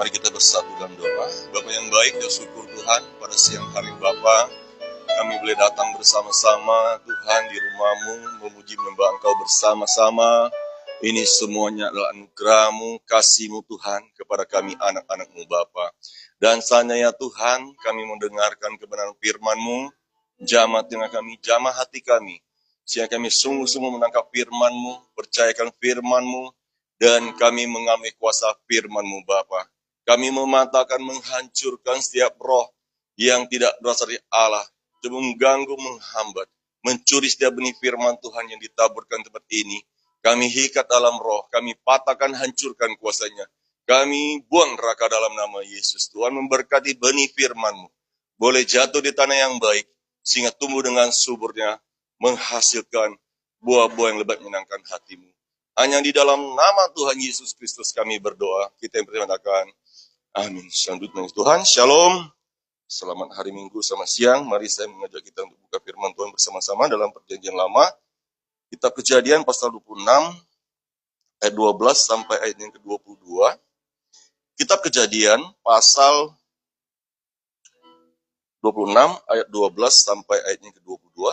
Mari kita bersatu dalam doa. Bapa yang baik dan syukur Tuhan, pada siang hari Bapa, kami boleh datang bersama-sama Tuhan di rumah-Mu, memuji menyembah Engkau bersama-sama. Ini semuanya adalah anugerah-Mu, kasih-Mu Tuhan kepada kami anak-anak-Mu Bapa. Dan seandainya Tuhan, kami mendengarkan kebenaran firman-Mu, jamah tengah kami, jamah hati kami, sehingga kami sungguh-sungguh menangkap firman-Mu, percayakan firman-Mu, dan kami mengambil kuasa firman-Mu Bapa. Kami mematakan, menghancurkan setiap roh yang tidak berasal dari Allah, mengganggu, menghambat, mencuri setiap benih firman Tuhan yang ditaburkan tempat ini. Kami hikat dalam roh, kami patahkan, hancurkan kuasanya. Kami buang neraka dalam nama Yesus. Tuhan memberkati benih firman-Mu, boleh jatuh di tanah yang baik, sehingga tumbuh dengan suburnya, menghasilkan buah-buah yang lebat menyenangkan hati-Mu. Hanya di dalam nama Tuhan Yesus Kristus kami berdoa, kita yang berterima. Amin. Selanjutnya Tuhan, Shalom. Selamat hari Minggu, selamat siang. Mari saya mengajak kita untuk buka firman Tuhan bersama-sama dalam Perjanjian Lama. Kitab Kejadian pasal 26 ayat 12 sampai ayat yang ke-22. Kitab Kejadian pasal 26 ayat 12 sampai ayat yang ke-22.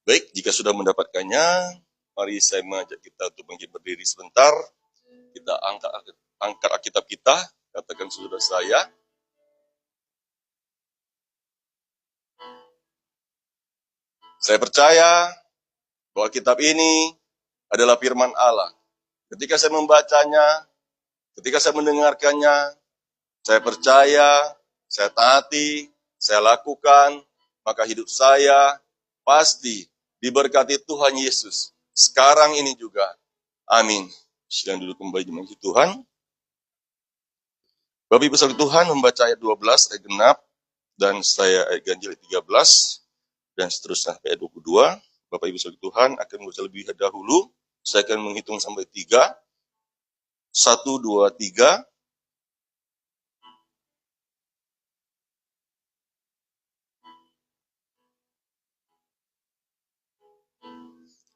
Baik, jika sudah mendapatkannya, mari saya mengajak kita untuk bangkit berdiri sebentar. Kita angkat Alkitab kita, katakan saudara saya. Saya percaya bahwa kitab ini adalah firman Allah. Ketika saya membacanya, ketika saya mendengarkannya, saya percaya, saya taati, saya lakukan, maka hidup saya pasti diberkati Tuhan Yesus. Sekarang ini juga. Amin. Sidang duduk kembali di majlis Tuhan. Bapak Ibu saudara Tuhan membaca ayat 12, ayat genap, dan saya ayat ganjil ayat 13, dan seterusnya ayat 22. Bapak Ibu saudara Tuhan akan membaca lebih dahulu. Saya akan menghitung sampai 3. 1, 2, 3.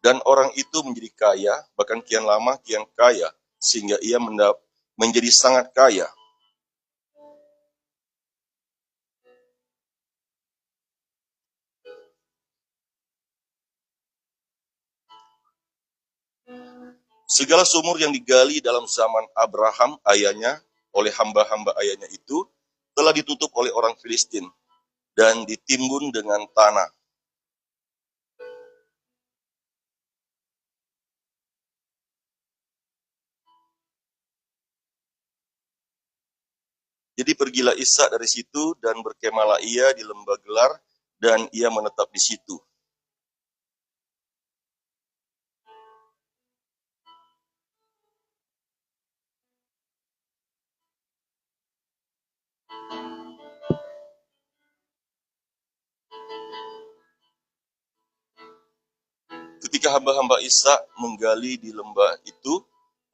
Dan orang itu menjadi kaya, bahkan kian lama kian kaya, sehingga ia menjadi sangat kaya. Segala sumur yang digali dalam zaman Abraham ayahnya, oleh hamba-hamba ayahnya itu, telah ditutup oleh orang Filistin, dan ditimbun dengan tanah. Jadi pergilah Ishak dari situ, dan berkemalah ia di lembah Gelar, dan ia menetap di situ. Ketika hamba-hamba Ishak menggali di lembah itu,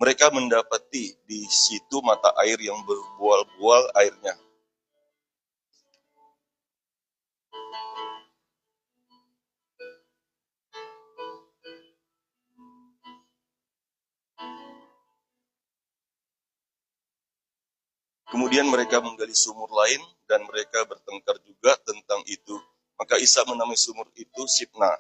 mereka mendapati di situ mata air yang berbual-bual airnya. Kemudian mereka menggali sumur lain, dan mereka bertengkar juga tentang itu. Maka Ishak menamai sumur itu Sibna.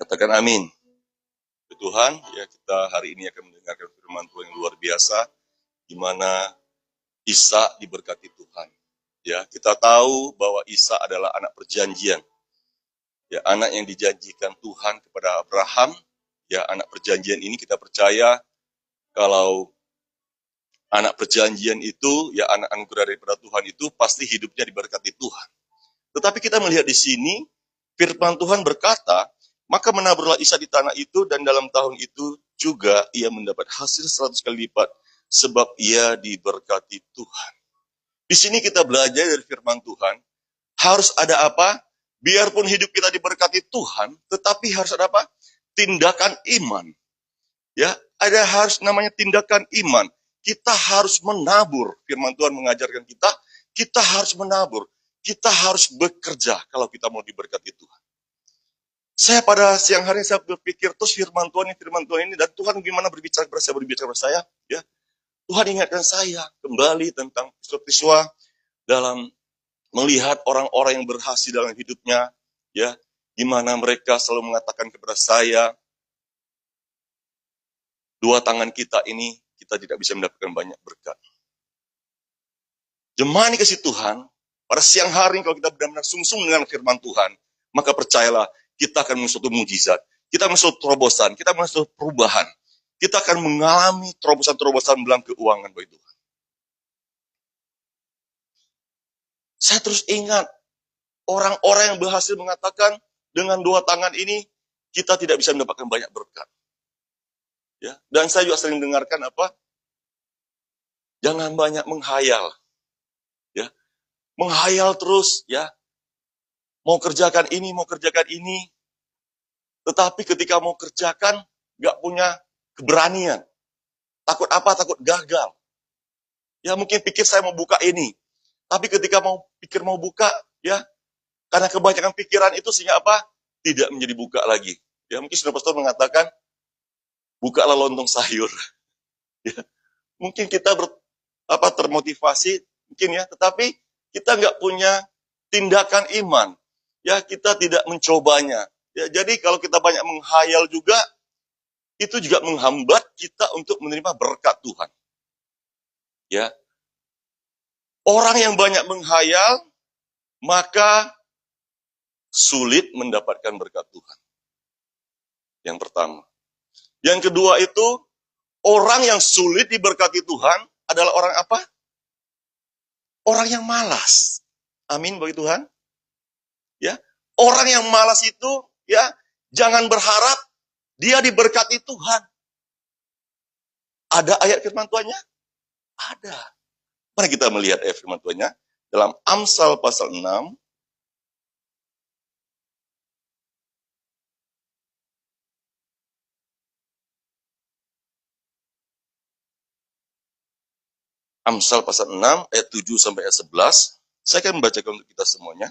Katakan amin. Tuhan, ya kita hari ini akan mendengarkan firman Tuhan yang luar biasa, di mana Ishak diberkati Tuhan. Ya, kita tahu bahwa Ishak adalah anak perjanjian. Ya, anak yang dijanjikan Tuhan kepada Abraham. Ya, anak perjanjian ini kita percaya kalau anak perjanjian itu, ya anak anugerah daripada Tuhan itu pasti hidupnya diberkati Tuhan. Tetapi kita melihat di sini, firman Tuhan berkata, maka menaburlah Ishak di tanah itu, dan dalam tahun itu juga ia mendapat hasil 100 kali lipat, sebab ia diberkati Tuhan. Di sini kita belajar dari firman Tuhan, harus ada apa? Biarpun hidup kita diberkati Tuhan, tetapi harus ada apa? Tindakan iman. Ya, ada harus namanya tindakan iman. Kita harus menabur. Firman Tuhan mengajarkan kita harus menabur. Kita harus bekerja kalau kita mau diberkati Tuhan. Saya pada siang hari saya berpikir terus firman Tuhan ini dan Tuhan gimana berbicara kepada saya, ya. Tuhan ingatkan saya kembali tentang peristiwa dalam melihat orang-orang yang berhasil dalam hidupnya, ya, gimana mereka selalu mengatakan kepada saya, dua tangan kita ini kita tidak bisa mendapatkan banyak berkat. Jemaat dikasih Tuhan, pada siang hari kalau kita benar-benar sungsung dengan firman Tuhan, maka percayalah kita akan mengalami suatu mujizat, kita akan mengalami suatu terobosan, kita akan mengalami suatu perubahan, kita akan mengalami terobosan-terobosan dalam keuangan bagi Tuhan. Saya terus ingat orang-orang yang berhasil mengatakan dengan dua tangan ini kita tidak bisa mendapatkan banyak berkat. Ya, dan saya juga sering dengarkan apa? Jangan banyak menghayal. Ya. Menghayal terus, ya. Mau kerjakan ini. Tetapi ketika mau kerjakan nggak punya keberanian. Takut apa? Takut gagal. Ya, mungkin pikir saya mau buka ini. Tapi ketika mau buka, ya, karena kebanyakan pikiran itu sehingga apa? Tidak menjadi buka lagi. Ya, mungkin sudah pastor mengatakan, bukalah lontong sayur. Ya, mungkin kita termotivasi, mungkin ya, tetapi kita nggak punya tindakan iman. Ya, kita tidak mencobanya. Ya, jadi kalau kita banyak menghayal juga, itu juga menghambat kita untuk menerima berkat Tuhan. Ya, orang yang banyak menghayal, maka sulit mendapatkan berkat Tuhan. Yang pertama. Yang kedua itu, orang yang sulit diberkati Tuhan adalah orang apa? Orang yang malas. Amin bagi Tuhan. Ya, orang yang malas itu, ya, jangan berharap dia diberkati Tuhan. Ada ayat firman Tuhannya? Ada. Mari kita melihat ayat firman Tuhannya dalam Amsal pasal 6. Amsal pasal 6 ayat 7 sampai ayat 11. Saya akan membacakan untuk kita semuanya.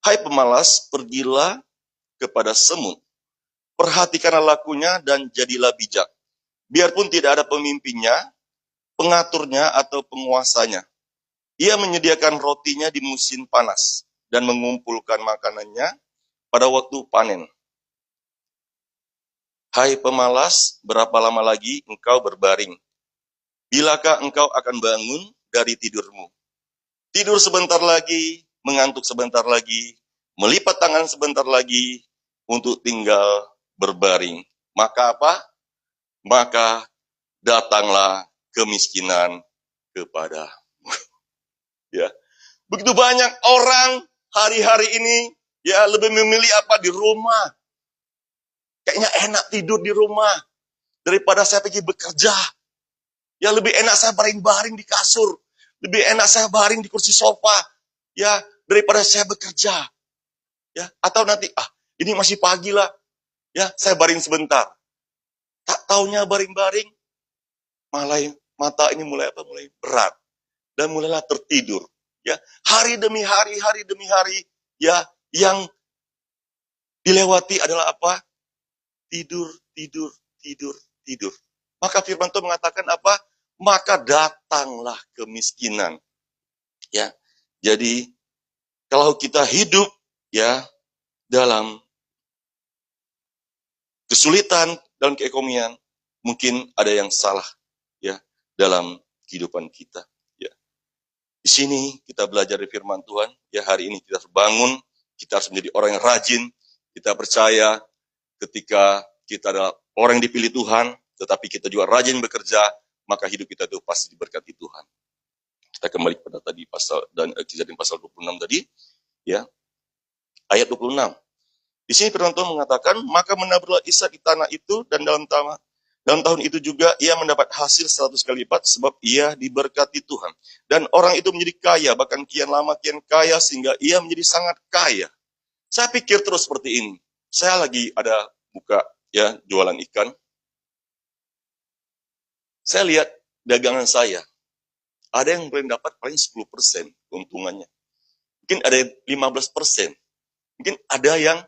Hai pemalas, pergilah kepada semut. Perhatikanlah lakunya dan jadilah bijak. Biarpun tidak ada pemimpinnya, pengaturnya atau penguasanya. Ia menyediakan rotinya di musim panas dan mengumpulkan makanannya pada waktu panen. Hai pemalas, berapa lama lagi engkau berbaring? Bilakah engkau akan bangun dari tidurmu? Tidur sebentar lagi, mengantuk sebentar lagi, melipat tangan sebentar lagi untuk tinggal berbaring. Maka apa? Maka datanglah kemiskinan kepadamu. Ya. Begitu banyak orang hari-hari ini ya lebih memilih apa di rumah. Kayaknya enak tidur di rumah daripada saya pergi bekerja. Ya lebih enak saya baring-baring di kasur, lebih enak saya baring di kursi sofa ya daripada saya bekerja. Ya, atau nanti ini masih pagi lah. Ya, saya baring sebentar. Tak taunya baring-baring malah mata ini mulai berat dan mulailah tertidur. Ya, hari demi hari ya yang dilewati adalah apa? Tidur. Maka firman Tuhan mengatakan apa? Maka datanglah kemiskinan. Ya. Jadi kalau kita hidup ya dalam kesulitan dalam keekonomian, mungkin ada yang salah ya dalam kehidupan kita. Ya. Di sini kita belajar dari firman Tuhan. Ya, hari ini kita harus bangun, kita harus menjadi orang yang rajin. Kita percaya ketika kita adalah orang yang dipilih Tuhan, tetapi kita juga rajin bekerja, maka hidup kita itu pasti diberkati Tuhan. Kita kembali pada tadi pasal dan kejadian pasal 26 tadi, ya. Ayat 26. Di sini firman Tuhan mengatakan, maka menaburlah Ishak di tanah itu dan Dan tahun itu juga ia mendapat hasil 100 kali lipat sebab ia diberkati Tuhan. Dan orang itu menjadi kaya, bahkan kian lama kian kaya sehingga ia menjadi sangat kaya. Saya pikir terus seperti ini. Saya lagi ada buka ya jualan ikan. Saya lihat dagangan saya. Ada yang boleh dapat paling 10% keuntungannya. Mungkin ada yang 15%. Mungkin ada yang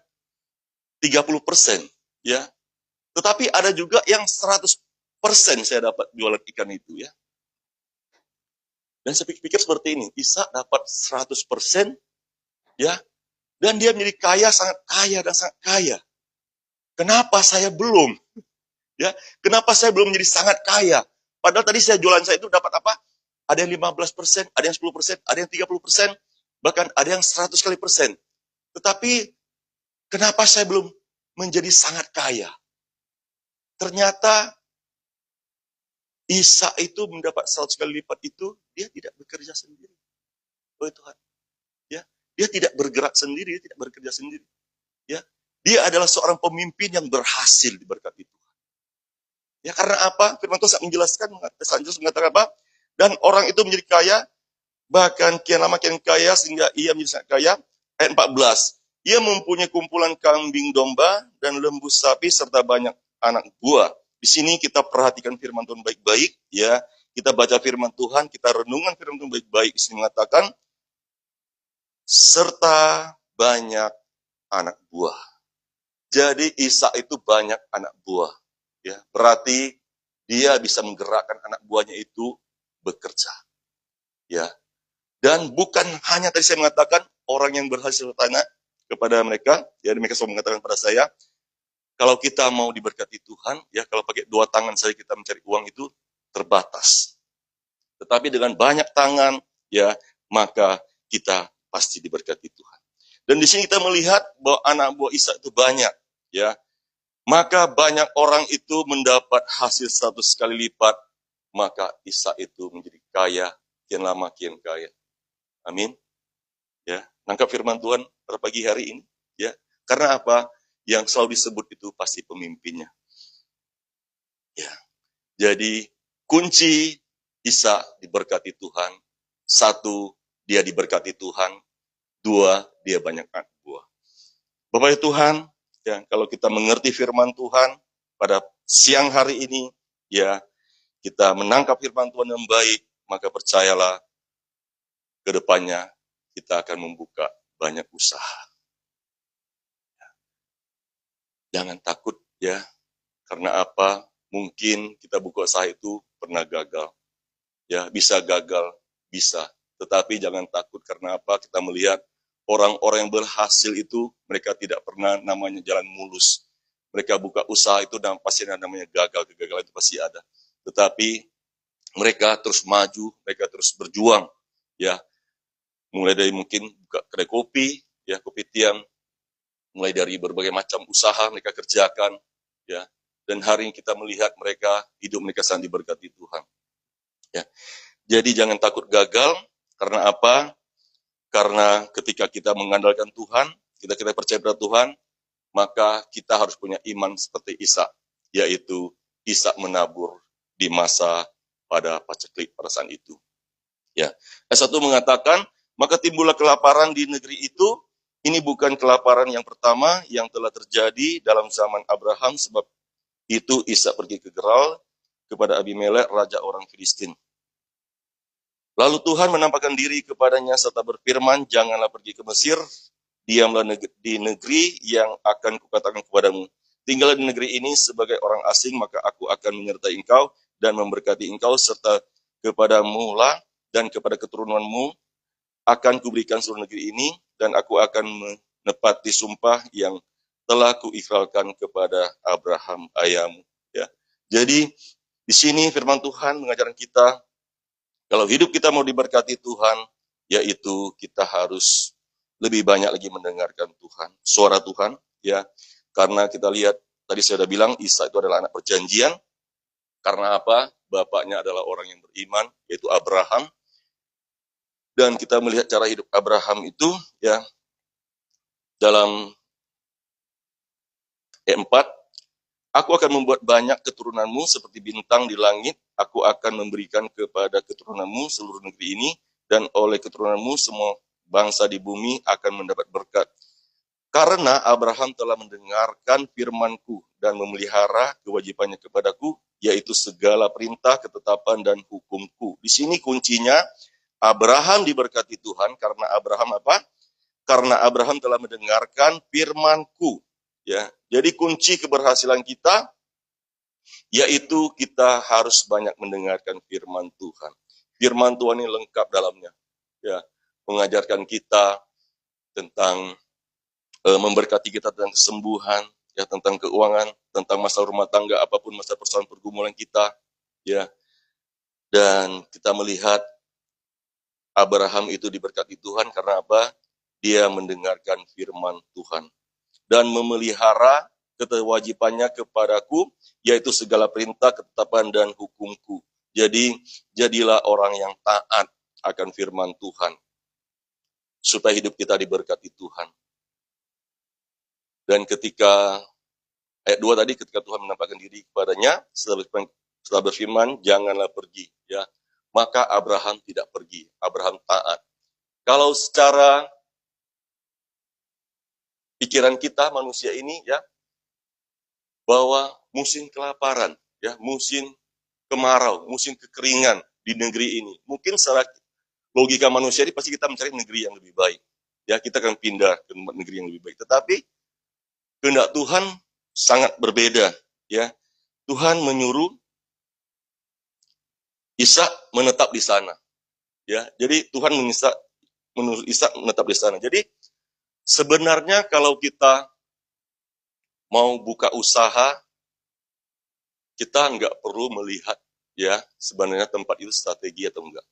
30%. Ya. Tetapi ada juga yang 100% saya dapat jualan ikan itu ya. Dan saya pikir seperti ini, Isa dapat 100% ya, dan dia menjadi kaya, sangat kaya dan sangat kaya. Kenapa saya belum? Ya, kenapa saya belum menjadi sangat kaya? Padahal tadi saya jualan saya itu dapat apa? Ada yang 15%, ada yang 10%, ada yang 30%, bahkan ada yang 100 kali persen. Tetapi kenapa saya belum menjadi sangat kaya? Ternyata Isa itu mendapat 100 kali lipat itu, dia tidak bekerja sendiri. Oh Tuhan. Ya, dia tidak bergerak sendiri, dia tidak bekerja sendiri. Ya, dia adalah seorang pemimpin yang berhasil diberkati Tuhan. Ya, karena apa? Firman Tuhan menjelaskan, Sanjus mengatakan apa? Dan orang itu menjadi kaya, bahkan kian lama kian kaya, sehingga ia menjadi sangat kaya. Ayat 14. Ia mempunyai kumpulan kambing domba dan lembu sapi serta banyak anak buah. Di sini kita perhatikan firman Tuhan baik-baik, ya. Kita baca firman Tuhan, kita renungan firman Tuhan baik-baik. Di sini mengatakan serta banyak anak buah. Jadi Isa itu banyak anak buah, ya. Berarti dia bisa menggerakkan anak buahnya itu bekerja, ya. Dan bukan hanya tadi saya mengatakan orang yang berhasil bertanya kepada mereka, ya mereka selalu mengatakan pada saya, kalau kita mau diberkati Tuhan, ya kalau pakai 2 tangan saja kita mencari uang itu terbatas. Tetapi dengan banyak tangan, ya maka kita pasti diberkati Tuhan. Dan di sini kita melihat bahwa anak buah Isa itu banyak, ya. Maka banyak orang itu mendapat hasil 100 kali lipat, maka Isa itu menjadi kaya, kian lama kian kaya. Amin. Ya, nangkap firman Tuhan pada pagi hari ini, ya. Karena apa? Yang selalu disebut itu pasti pemimpinnya. Ya. Jadi kunci Isa diberkati Tuhan. 1, dia diberkati Tuhan. 2, dia banyak anak buah. Bapak Tuhan, ya, kalau kita mengerti firman Tuhan pada siang hari ini, ya, kita menangkap firman Tuhan yang baik, maka percayalah ke depannya kita akan membuka banyak usaha. Jangan takut ya, karena apa? Mungkin kita buka usaha itu pernah gagal. Ya, bisa gagal, bisa. Tetapi jangan takut karena apa? Kita melihat orang-orang yang berhasil itu, mereka tidak pernah namanya jalan mulus. Mereka buka usaha itu dan pasti ada namanya gagal, kegagalan itu pasti ada. Tetapi mereka terus maju, mereka terus berjuang. Ya, mulai dari mungkin buka kedai kopi, ya kopi tiam, mulai dari berbagai macam usaha mereka kerjakan, ya. Dan hari ini kita melihat mereka, hidup mereka sangat diberkati Tuhan. Ya. Jadi jangan takut gagal, karena apa? Karena ketika kita mengandalkan Tuhan, kita percaya pada Tuhan, maka kita harus punya iman seperti Isa, yaitu Isa menabur di masa pada paceklik pada saat itu. Ya. Ayat 1 mengatakan, maka timbullah kelaparan di negeri itu. Ini bukan kelaparan yang pertama yang telah terjadi dalam zaman Abraham, sebab itu Isa pergi ke Gerar kepada Abimelek, raja orang Filistin. Lalu Tuhan menampakkan diri kepadanya serta berfirman, janganlah pergi ke Mesir, diamlah di negeri yang akan kukatakan kepadamu. Tinggallah di negeri ini sebagai orang asing, maka aku akan menyertai engkau dan memberkati engkau, serta kepadamu lah dan kepada keturunanmu akan kuberikan seluruh negeri ini, dan aku akan menepati sumpah yang telah kuikrarkan kepada Abraham ayahmu. Ya. Jadi di sini firman Tuhan mengajarkan kita, kalau hidup kita mau diberkati Tuhan, yaitu kita harus lebih banyak lagi mendengarkan Tuhan, suara Tuhan, ya. Karena kita lihat tadi saya sudah bilang Isa itu adalah anak perjanjian. Karena apa? Bapaknya adalah orang yang beriman, yaitu Abraham. Dan kita melihat cara hidup Abraham itu, ya, dalam ayat 4, Aku akan membuat banyak keturunanmu seperti bintang di langit. Aku akan memberikan kepada keturunanmu seluruh negeri ini, dan oleh keturunanmu semua bangsa di bumi akan mendapat berkat. Karena Abraham telah mendengarkan firmanku dan memelihara kewajibannya kepadaku, yaitu segala perintah, ketetapan, dan hukumku. Di sini kuncinya, Abraham diberkati Tuhan karena Abraham apa? Karena Abraham telah mendengarkan firmanku. Ya, jadi kunci keberhasilan kita yaitu kita harus banyak mendengarkan firman Tuhan. Firman Tuhan ini lengkap dalamnya, ya, mengajarkan kita tentang memberkati kita tentang kesembuhan, ya, tentang keuangan, tentang masalah rumah tangga, apapun masalah persoalan pergumulan kita, ya. Dan kita melihat Abraham itu diberkati Tuhan karena apa? Dia mendengarkan firman Tuhan dan memelihara kewajibannya kepadaku, yaitu segala perintah, ketetapan, dan hukumku. Jadi, jadilah orang yang taat akan firman Tuhan, supaya hidup kita diberkati Tuhan. Dan ketika, ayat 2 tadi, ketika Tuhan menampakkan diri kepadanya, setelah berfirman, janganlah pergi. Ya, maka Abraham tidak pergi, Abraham taat. Kalau secara pikiran kita, manusia ini, ya, bahwa musim kelaparan, ya, musim kemarau, musim kekeringan di negeri ini. Mungkin secara logika manusia ini pasti kita mencari negeri yang lebih baik. Ya, kita akan pindah ke negeri yang lebih baik. Tetapi kehendak Tuhan sangat berbeda. Ya, Tuhan menyuruh Ishak menetap di sana. Ya, jadi Tuhan menyuruh Ishak menetap di sana. Jadi sebenarnya kalau kita mau buka usaha, kita nggak perlu melihat, ya, sebenarnya tempat itu strategi atau enggak.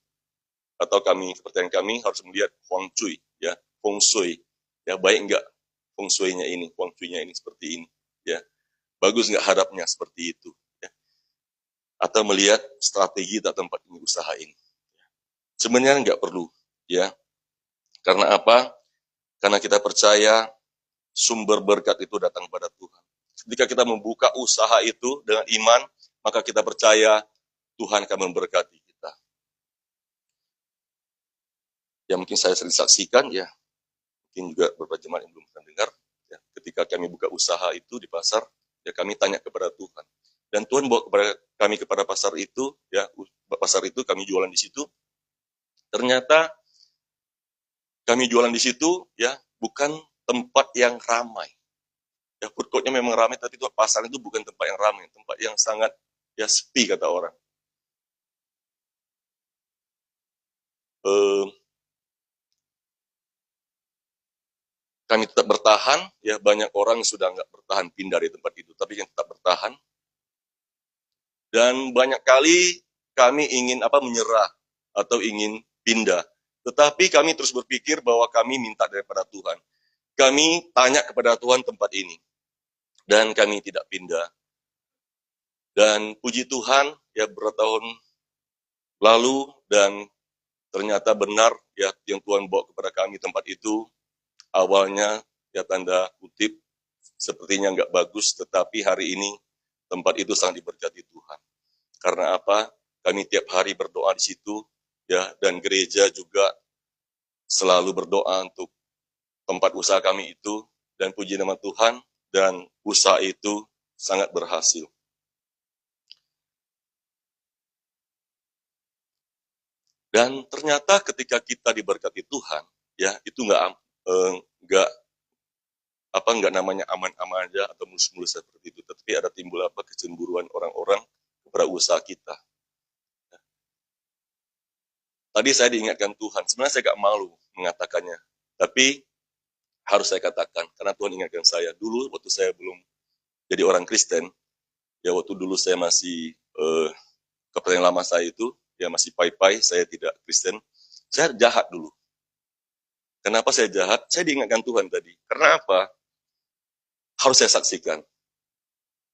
Atau kepercayaan kami harus melihat feng shui, ya, feng shui, ya, baik enggak feng shui-nya ini, feng shui-nya ini seperti ini, ya, bagus enggak hadapnya seperti itu, ya, atau melihat strategi atau tempat ini usaha ini. Sebenarnya enggak perlu, ya, karena apa? Karena kita percaya sumber berkat itu datang pada Tuhan. Ketika kita membuka usaha itu dengan iman, maka kita percaya Tuhan akan memberkati kita. Ya, mungkin saya sering saksikan, ya, mungkin juga beberapa jemaat yang belum pernah dengar, ya, ketika kami buka usaha itu di pasar, ya, kami tanya kepada Tuhan. Dan Tuhan bawa kami kepada pasar itu, ya, pasar itu kami jualan di situ. Ternyata kami jualan di situ, ya, bukan tempat yang ramai. Ya, food court-nya memang ramai, tapi itu pasar itu bukan tempat yang ramai, tempat yang sangat, ya, sepi kata orang. Kami tetap bertahan, ya, banyak orang sudah nggak bertahan pindah dari tempat itu, tapi yang tetap bertahan. Dan banyak kali kami ingin menyerah atau ingin pindah. Tetapi kami terus berpikir bahwa kami minta daripada Tuhan. Kami tanya kepada Tuhan tempat ini. Dan kami tidak pindah. Dan puji Tuhan, ya, bertahun lalu, dan ternyata benar, ya, yang Tuhan bawa kepada kami tempat itu, awalnya, ya, tanda kutip, sepertinya nggak bagus, tetapi hari ini tempat itu sangat diberkati Tuhan. Karena apa? Kami tiap hari berdoa di situ, ya, dan gereja juga selalu berdoa untuk tempat usaha kami itu, dan puji nama Tuhan, dan usaha itu sangat berhasil. Dan ternyata ketika kita diberkati Tuhan, ya, itu nggak namanya aman-aman aja atau mulus-mulus seperti itu, tapi ada timbul kecemburuan orang-orang kepada usaha kita. Tadi saya diingatkan Tuhan, sebenarnya saya gak malu mengatakannya, tapi harus saya katakan, karena Tuhan ingatkan saya. Dulu waktu saya belum jadi orang Kristen, ya, waktu dulu saya masih kepercayaan lama saya itu, ya, masih pai-pai, saya tidak Kristen, saya jahat dulu. Kenapa saya jahat? Saya diingatkan Tuhan tadi. Karena apa? Harus saya saksikan.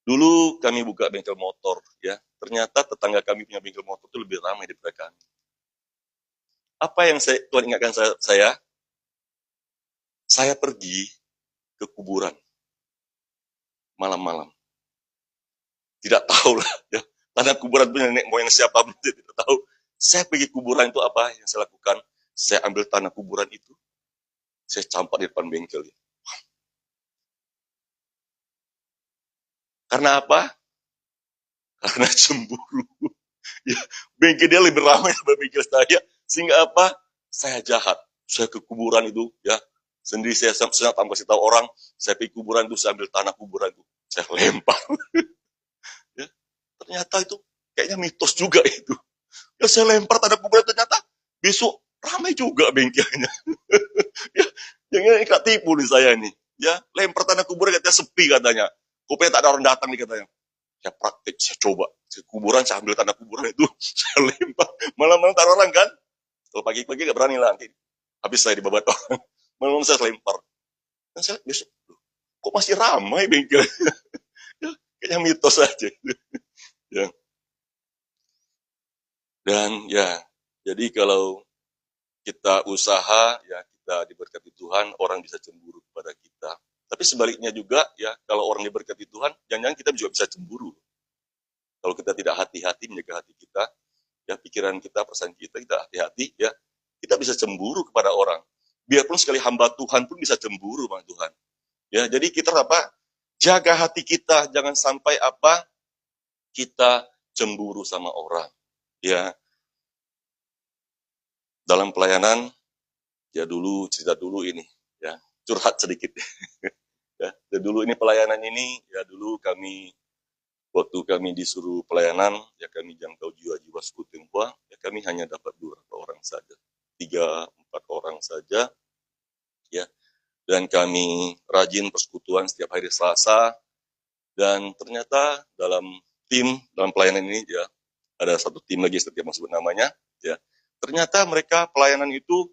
Dulu kami buka bengkel motor, ya, ternyata tetangga kami punya bengkel motor itu lebih ramai daripada kami. Apa yang Tuhan ingatkan saya? Saya pergi ke kuburan malam-malam. tidak tahu lah ya. Tanah kuburan itu nenek moyang siapa pun saya tidak tahu. Saya pergi kuburan itu apa yang saya lakukan? Saya ambil tanah kuburan itu, saya campak di depan bengkel. Karena apa? Karena cemburu. Ya, bengkel dia lebih ramai daripada bengkel saya, sehingga apa? Saya jahat. Saya ke kuburan itu, ya, sendiri saya tanpa kasih tahu orang, saya pergi kuburan itu, saya ambil tanah kuburan itu, saya lempar. Ya, ternyata itu kayaknya mitos juga itu. Ya, saya lempar tanah kuburan, ternyata besok ramai juga bengkelnya. Ya, jangan ikat tipu nih saya nih. Ya, lempar tanah kuburan katanya sepi katanya. Kupenya tak ada orang datang nih katanya. Saya praktik, saya coba. Saya kuburan, saya ambil tanah kuburan itu, saya lempar. Malam-malam tak ada orang kan. Kalau pagi-pagi gak berani lah nanti. Habis saya dibabat orang. Malam-malam saya lempar. Dan saya besok, kok masih ramai bengkel? Ya, kayaknya mitos aja. Ya. Dan ya, jadi kalau kita usaha, ya kita diberkati Tuhan, orang bisa cemburu kepada kita. Tapi sebaliknya juga, ya kalau orang diberkati Tuhan, jangan-jangan kita juga bisa cemburu. Kalau kita tidak hati-hati menjaga hati kita, ya pikiran kita, perasaan kita hati-hati, ya kita bisa cemburu kepada orang. Biarpun sekali hamba Tuhan pun bisa cemburu sama Tuhan. Ya, jadi kita apa? Jaga hati kita, jangan sampai apa? Kita cemburu sama orang. Ya, dalam pelayanan, ya dulu cerita dulu ini, ya curhat sedikit. Ya, dulu ini pelayanan ini, ya dulu kami waktu kami disuruh pelayanan, ya kami jangkau jiwa-jiwa suku Tionghoa, ya kami hanya dapat 2 orang saja, 3-4 orang saja, ya. Dan kami rajin persekutuan setiap hari Selasa, dan ternyata dalam pelayanan ini, ya ada satu tim lagi setiap masuk namanya, ya. Ternyata mereka pelayanan itu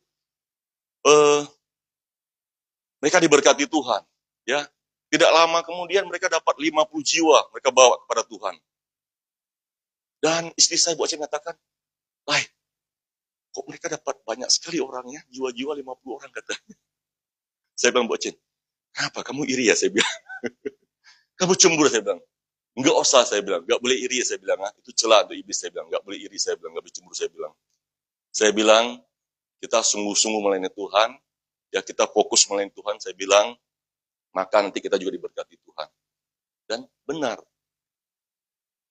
mereka diberkati Tuhan, ya. Tidak lama kemudian mereka dapat 50 jiwa, mereka bawa kepada Tuhan. Dan istri saya buat saya mengatakan, kok mereka dapat banyak sekali orangnya, jiwa-jiwa 50 orang katanya. Saya bilang buat Cin, kenapa kamu iri ya? Saya bilang, kamu cemburu, saya bilang. Enggak usah, saya bilang, enggak boleh iri, saya bilang, itu celah untuk iblis, saya bilang, enggak boleh iri, saya bilang, enggak boleh cemburu, saya bilang. Saya bilang, kita sungguh-sungguh melayani Tuhan, ya kita fokus melayani Tuhan, saya bilang, maka nanti kita juga diberkati Tuhan. Dan benar.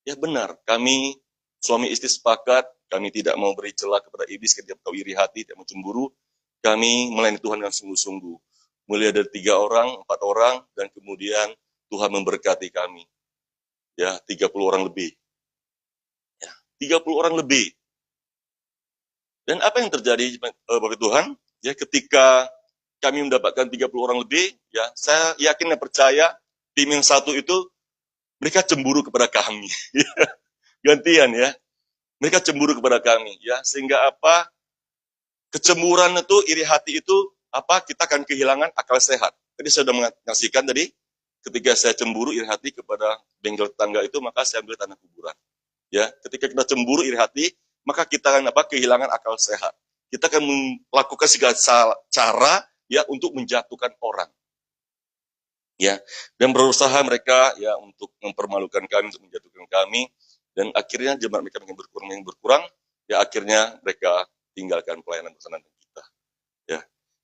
Ya benar, kami suami istri sepakat, kami tidak mau beri celah kepada iblis ketika tahu iri hati, tidak mau cemburu. Kami melayani Tuhan dengan sungguh-sungguh. Mulai dari 3 orang, 4 orang, dan kemudian Tuhan memberkati kami. Ya, 30 orang lebih. Ya, 30 orang lebih. Dan apa yang terjadi, Bapak Tuhan? Ya, ketika kami mendapatkan 30 orang lebih, ya, saya yakin dan percaya tim yang satu itu mereka cemburu kepada kami. Gantian ya. Mereka cemburu kepada kami, ya, sehingga apa? Kecemburuan itu, iri hati itu apa? Kita akan kehilangan akal sehat. Tadi saya sudah menyaksikan tadi, ketika saya cemburu iri hati kepada bengkel tetangga itu, maka saya ambil tanah kuburan. Ya, ketika kita cemburu iri hati, maka kita akan apa? Kehilangan akal sehat. Kita akan melakukan segala cara ya untuk menjatuhkan orang. Ya, dan berusaha mereka ya untuk mempermalukan kami, untuk menjatuhkan kami. Dan akhirnya jemaat mereka makin berkurang, ya akhirnya mereka tinggalkan pelayanan pesanan kita. Ya,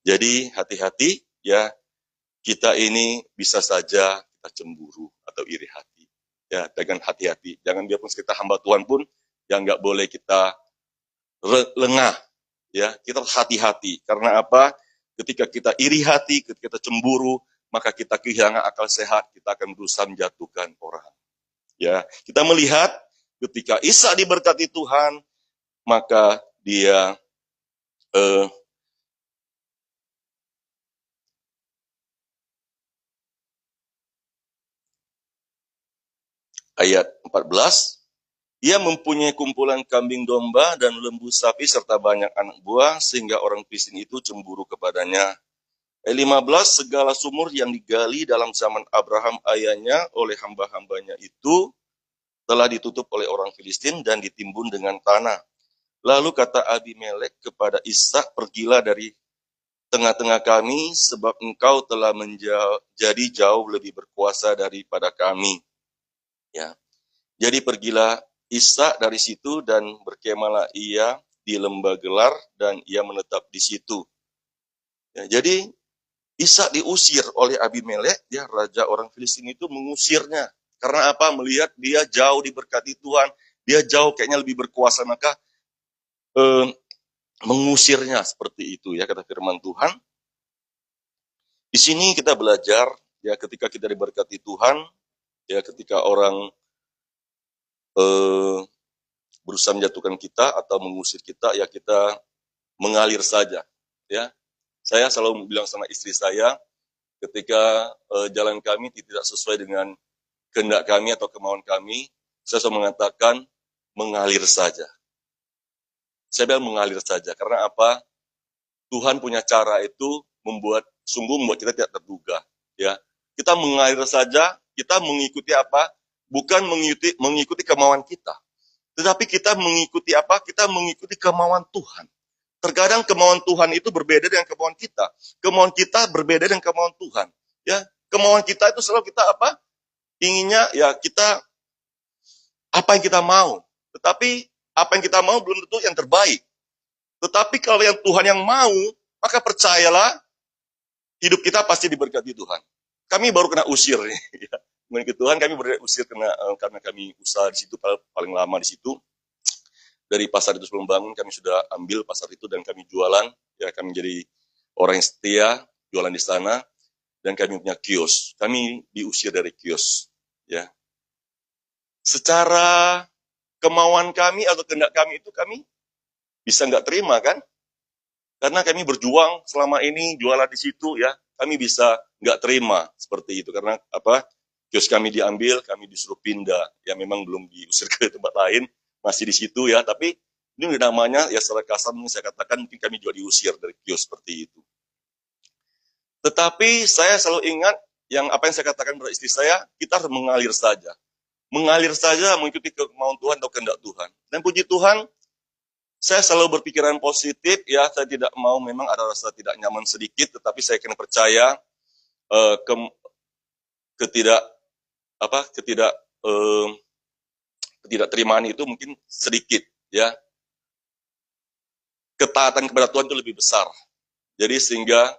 jadi hati-hati, ya kita ini bisa saja kita cemburu atau iri hati. Ya, dengan hati-hati. Jangan biarpun kita hamba Tuhan pun, ya nggak boleh kita lengah. Ya, kita harus hati-hati. Karena apa? Ketika kita iri hati, ketika kita cemburu, maka kita kehilangan akal sehat. Kita akan berusaha menjatuhkan orang. Ya, kita melihat ketika Ishak diberkati Tuhan, maka dia ayat 14, ia mempunyai kumpulan kambing domba dan lembu sapi serta banyak anak buah, sehingga orang Filistin itu cemburu kepadanya. Ayat 15, segala sumur yang digali dalam zaman Abraham ayahnya oleh hamba-hambanya itu telah ditutup oleh orang Filistin dan ditimbun dengan tanah. Lalu kata Abimelek kepada Ishak, pergilah dari tengah-tengah kami, sebab engkau telah menjadi jauh lebih berkuasa daripada kami. Ya. Jadi pergilah Ishak dari situ dan berkemahlah ia di lembah Gelar dan ia menetap di situ. Ya, jadi Ishak diusir oleh Abimelek, ya raja orang Filistin itu mengusirnya. Karena apa? Melihat dia jauh diberkati Tuhan, dia jauh kayaknya lebih berkuasa, maka eh, mengusirnya seperti itu ya kata firman Tuhan. Di sini kita belajar ya ketika kita diberkati Tuhan, ya ketika orang eh, berusaha menjatuhkan kita atau mengusir kita, ya kita mengalir saja. Ya, saya selalu bilang sama istri saya, ketika jalan kami tidak sesuai dengan kehendak kami atau kemauan kami, saya selalu mengatakan mengalir saja. Saya bilang mengalir saja, karena apa? Tuhan punya cara itu sungguh membuat kita tidak terduga. Ya, kita mengalir saja, kita mengikuti apa? Bukan mengikuti kemauan kita, tetapi kita mengikuti apa? Kita mengikuti kemauan Tuhan. Terkadang kemauan Tuhan itu berbeda dengan kemauan kita. Kemauan kita berbeda dengan kemauan Tuhan. Ya, kemauan kita itu selalu kita apa? Inginnya ya kita apa yang kita mau. Tetapi apa yang kita mau belum tentu yang terbaik. Tetapi kalau yang Tuhan yang mau, maka percayalah hidup kita pasti diberkati Tuhan. Kami baru kena usir nih. Ya. Menurut Tuhan kami baru usir karena kami usaha di situ paling lama di situ. Dari pasar itu sebelum bangun kami sudah ambil pasar itu dan kami jualan. Ya kami jadi orang yang setia jualan di sana dan kami punya kios. Kami diusir dari kios. Ya. Secara kemauan kami atau kehendak kami itu kami bisa nggak terima kan? Karena kami berjuang selama ini jualan di situ ya, kami bisa nggak terima seperti itu karena apa? Kios kami diambil, kami disuruh pindah. Ya memang belum diusir ke tempat lain, masih di situ ya. Tapi ini namanya ya secara kasar mungkin saya katakan mungkin kami juga diusir dari kios seperti itu. Tetapi saya selalu ingat yang apa yang saya katakan kepada istri saya, kita harus mengalir saja. Mengalir saja mengikuti kemauan Tuhan atau kehendak Tuhan. Dan puji Tuhan, saya selalu berpikiran positif, ya saya tidak mau memang ada rasa tidak nyaman sedikit, tetapi saya akan percaya ke, ketidak apa ketidak ketidakterimaan itu mungkin sedikit, ya ketaatan kepada Tuhan itu lebih besar. Jadi sehingga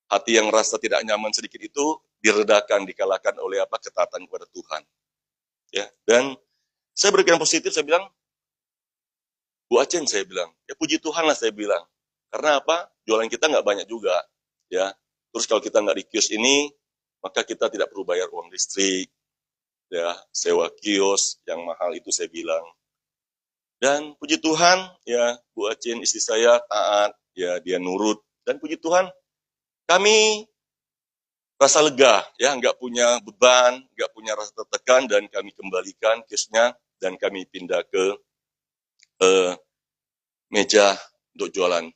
hati yang rasa tidak nyaman sedikit itu diredakan, dikalahkan oleh apa ketaatan kepada Tuhan. Ya, dan saya berpikiran positif, saya bilang, Bu Acen, saya bilang, ya puji Tuhan lah saya bilang. Karena apa? Jualan kita nggak banyak juga, ya. Terus kalau kita nggak di kios ini, maka kita tidak perlu bayar uang listrik, ya, sewa kios yang mahal itu saya bilang. Dan puji Tuhan, ya Bu Acen istri saya taat, ya dia nurut. Dan puji Tuhan, kami rasa lega, ya nggak punya beban, nggak punya rasa tertekan, dan kami kembalikan kiosnya dan kami pindah ke meja untuk jualan.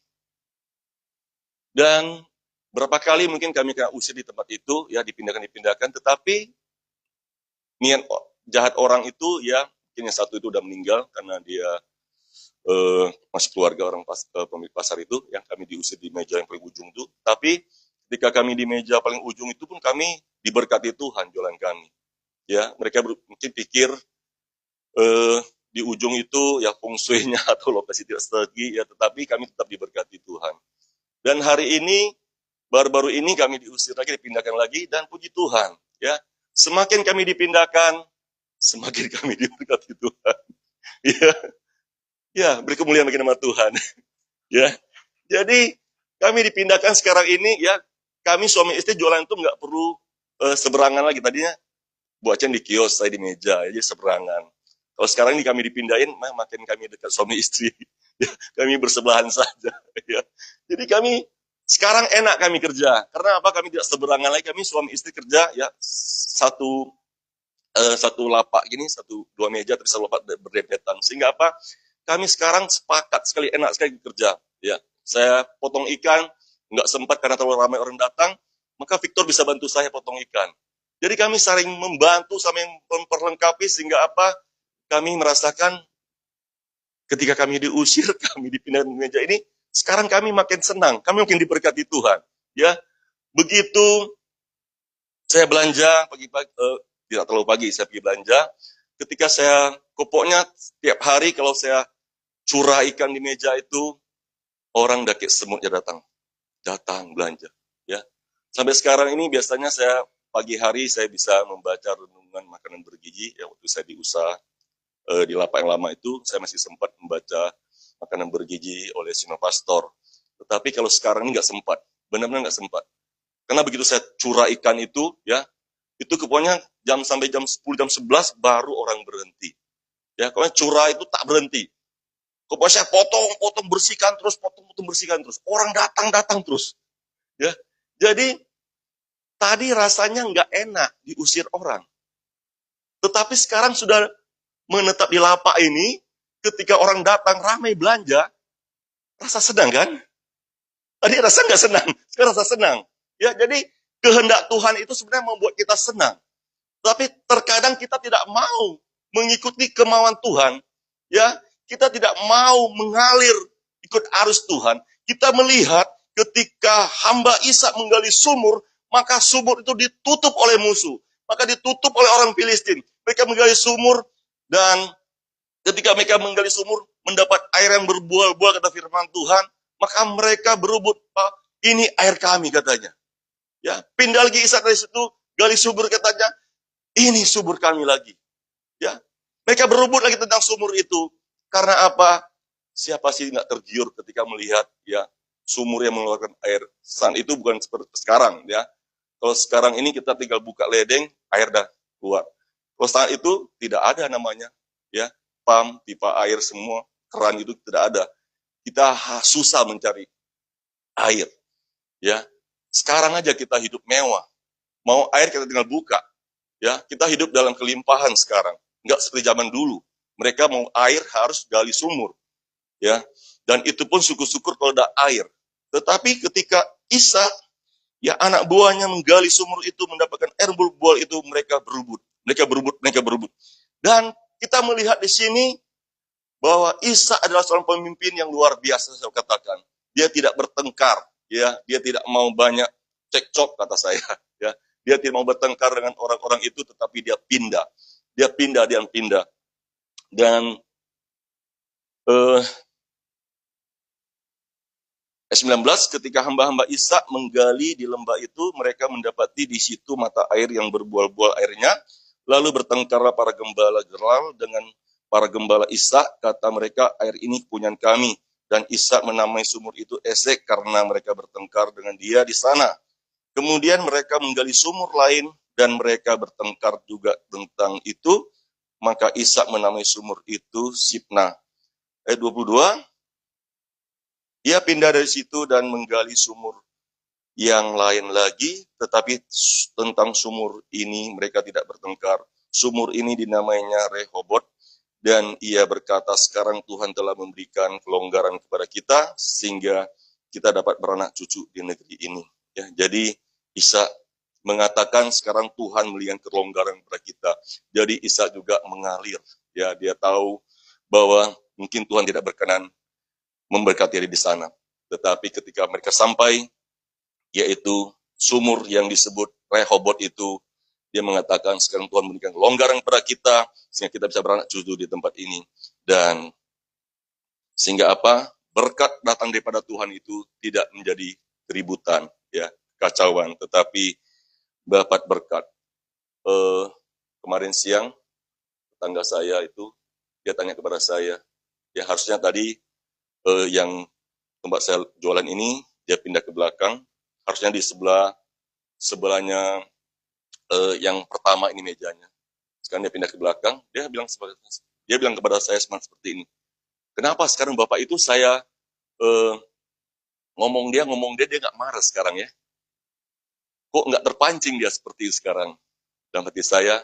Dan berapa kali mungkin kami kena usir di tempat itu, ya dipindahkan, tetapi niat jahat orang itu, ya mungkin yang satu itu udah meninggal karena dia masih keluarga orang pemilik pasar itu, yang kami diusir di meja yang paling ujung itu. Tapi ketika kami di meja paling ujung itu pun kami diberkati Tuhan jualan kami. Ya mereka mungkin pikir di ujung itu ya feng shui-nya atau lokasi tidak strategi, ya tetapi kami tetap diberkati Tuhan. Dan hari ini, baru-baru ini kami diusir lagi, dipindahkan lagi, dan puji Tuhan, ya semakin kami dipindahkan, semakin kami diberkati Tuhan. Ya, ya beri kemuliaan bagi nama Tuhan. Ya, jadi kami dipindahkan sekarang ini, ya kami suami istri jualan itu nggak perlu seberangan lagi. Tadinya Bu Acen di kios, saya di meja, jadi seberangan. Kalau sekarang ini kami dipindahin, makin kami dekat suami istri. Ya, kami bersebelahan saja. Ya. Jadi kami sekarang enak kami kerja. Karena apa? Kami tidak seberangan lagi. Kami suami istri kerja ya satu lapak gini, dua meja terus satu lapak berdempetan. Sehingga apa? Kami sekarang sepakat sekali, enak sekali kerja. Ya, saya potong ikan, nggak sempat karena terlalu ramai orang datang. Maka Victor bisa bantu saya potong ikan. Jadi kami saling membantu, saling memperlengkapi sehingga apa? Kami merasakan ketika kami diusir, kami dipindahkan meja ini, sekarang kami makin senang, kami makin diberkati Tuhan. Ya, begitu saya belanja pagi-pagi, tidak terlalu pagi saya pergi belanja. Ketika saya, pokoknya tiap hari kalau saya curah ikan di meja itu, orang daki semutnya datang belanja. Ya, sampai sekarang ini biasanya saya pagi hari saya bisa membaca renungan makanan bergizi. Ya, waktu saya di lapak yang lama itu, saya masih sempat membaca makanan bergizi oleh Sino Pastor. Tetapi kalau sekarang ini nggak sempat, benar-benar nggak sempat. Karena begitu saya curah ikan itu, ya, itu pokoknya sampai jam 10, jam 11 baru orang berhenti. Ya, pokoknya curah itu tak berhenti. Pokoknya saya potong bersihkan terus, potong bersihkan terus. Orang datang terus. Ya, jadi tadi rasanya nggak enak diusir orang. Tetapi sekarang sudah menetap di lapak ini, ketika orang datang ramai belanja, rasa senang kan? Tadi rasa nggak senang, sekarang rasa senang. Ya, jadi kehendak Tuhan itu sebenarnya membuat kita senang. Tapi terkadang kita tidak mau mengikuti kemauan Tuhan. Ya, kita tidak mau mengalir ikut arus Tuhan. Kita melihat ketika hamba Ishak menggali sumur, maka sumur itu ditutup oleh musuh. Maka ditutup oleh orang Filistin. Mereka menggali sumur dan ketika mereka menggali sumur, mendapat air yang berbual-bual, kata firman Tuhan, maka mereka berebut, ini air kami, katanya. Ya, pindah lagi Ishak dari situ, gali sumur, katanya, ini sumur kami lagi. Ya, mereka berebut lagi tentang sumur itu. Karena apa? Siapa sih nggak tergiur ketika melihat ya sumur yang mengeluarkan air? Saat itu bukan seperti sekarang, ya. Kalau sekarang ini kita tinggal buka ledeng, air dah keluar. Kalau saat itu tidak ada namanya, ya, pam, pipa air semua, keran itu tidak ada. Kita susah mencari air, ya. Sekarang aja kita hidup mewah, mau air kita tinggal buka, ya. Kita hidup dalam kelimpahan sekarang, nggak seperti zaman dulu. Mereka mau air harus gali sumur, ya. Dan itu pun syukur-syukur kalau ada air. Tetapi ketika Ishak, ya, anak buahnya menggali sumur itu, mendapatkan air berbual itu, mereka berebut. Dan kita melihat di sini bahwa Ishak adalah seorang pemimpin yang luar biasa, saya katakan. Dia tidak bertengkar, ya, dia tidak mau banyak cekcok, kata saya, ya. Dia tidak mau bertengkar dengan orang-orang itu, tetapi dia pindah. Dan 19, ketika hamba-hamba Ishak menggali di lembah itu, mereka mendapati di situ mata air yang berbual-bual airnya. Lalu bertengkarlah para gembala Gerar dengan para gembala Ishak, kata mereka, air ini kepunyaan kami. Dan Ishak menamai sumur itu Esek karena mereka bertengkar dengan dia di sana. Kemudian mereka menggali sumur lain dan mereka bertengkar juga tentang itu. Maka Ishak menamai sumur itu Sibna. Ayat 22, dia pindah dari situ dan menggali sumur yang lain lagi, tetapi tentang sumur ini mereka tidak bertengkar. Sumur ini dinamainya Rehobot, dan ia berkata, sekarang Tuhan telah memberikan kelonggaran kepada kita, sehingga kita dapat beranak cucu di negeri ini. Ya, jadi Ishak mengatakan sekarang Tuhan memberikan kelonggaran kepada kita. Jadi Ishak juga mengalir. Ya, dia tahu bahwa mungkin Tuhan tidak berkenan memberkati di sana. Tetapi ketika mereka sampai, yaitu sumur yang disebut Rehobot itu, dia mengatakan sekarang Tuhan memberikan kelonggaran kepada kita, sehingga kita bisa beranak cucu di tempat ini. Dan sehingga apa? Berkat datang daripada Tuhan itu tidak menjadi keributan, ya, kacauan, tetapi dapat berkat. Kemarin siang, tetangga saya itu, dia tanya kepada saya, ya harusnya tadi yang tempat saya jualan ini, dia pindah ke belakang, harusnya di sebelahnya yang pertama ini mejanya. Sekarang dia pindah ke belakang, dia bilang kepada saya seperti ini, kenapa sekarang Bapak itu saya ngomong dia nggak marah sekarang ya? Kok nggak terpancing dia seperti itu sekarang? Dalam hati saya,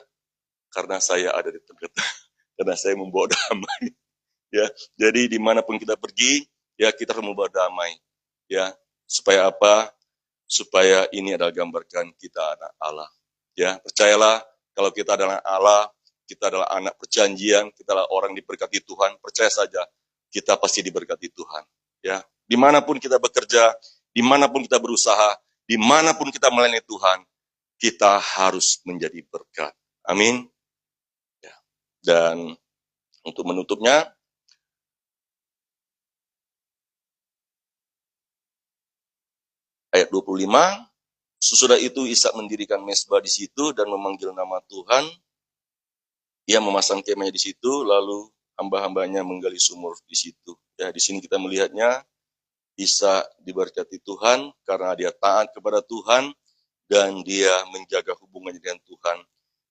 karena saya ada di tempat, karena saya membawa damai. Ya, jadi dimanapun kita pergi, ya kita harus membawa damai. Ya, supaya apa? Supaya ini adalah gambarkan kita anak Allah. Ya, percayalah kalau kita adalah Allah, kita adalah anak perjanjian, kita adalah orang diberkati Tuhan. Percaya saja, kita pasti diberkati Tuhan. Ya, dimanapun kita bekerja, dimanapun kita berusaha, dimanapun kita melayani Tuhan, kita harus menjadi berkat. Amin. Ya. Dan untuk menutupnya, ayat 25, sesudah itu Ishak mendirikan mezbah di situ dan memanggil nama Tuhan. Ia memasang kemahnya di situ, lalu hamba-hambanya menggali sumur di situ. Ya, di sini kita melihatnya Ishak diberkati Tuhan karena dia taat kepada Tuhan dan dia menjaga hubungannya dengan Tuhan.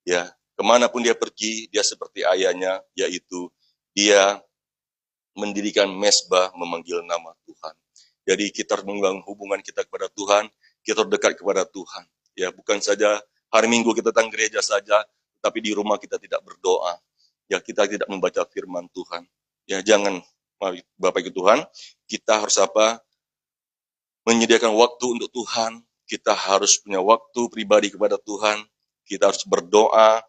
Ya, kemanapun dia pergi, dia seperti ayahnya, yaitu dia mendirikan mezbah memanggil nama Tuhan. Jadi kita harus membangun hubungan kita kepada Tuhan, kita dekat kepada Tuhan. Ya, bukan saja hari Minggu kita datang gereja saja, tapi di rumah kita tidak berdoa. Ya, kita tidak membaca firman Tuhan. Ya, jangan, mari Bapak Ibu Tuhan, kita harus apa? Menyediakan waktu untuk Tuhan. Kita harus punya waktu pribadi kepada Tuhan. Kita harus berdoa,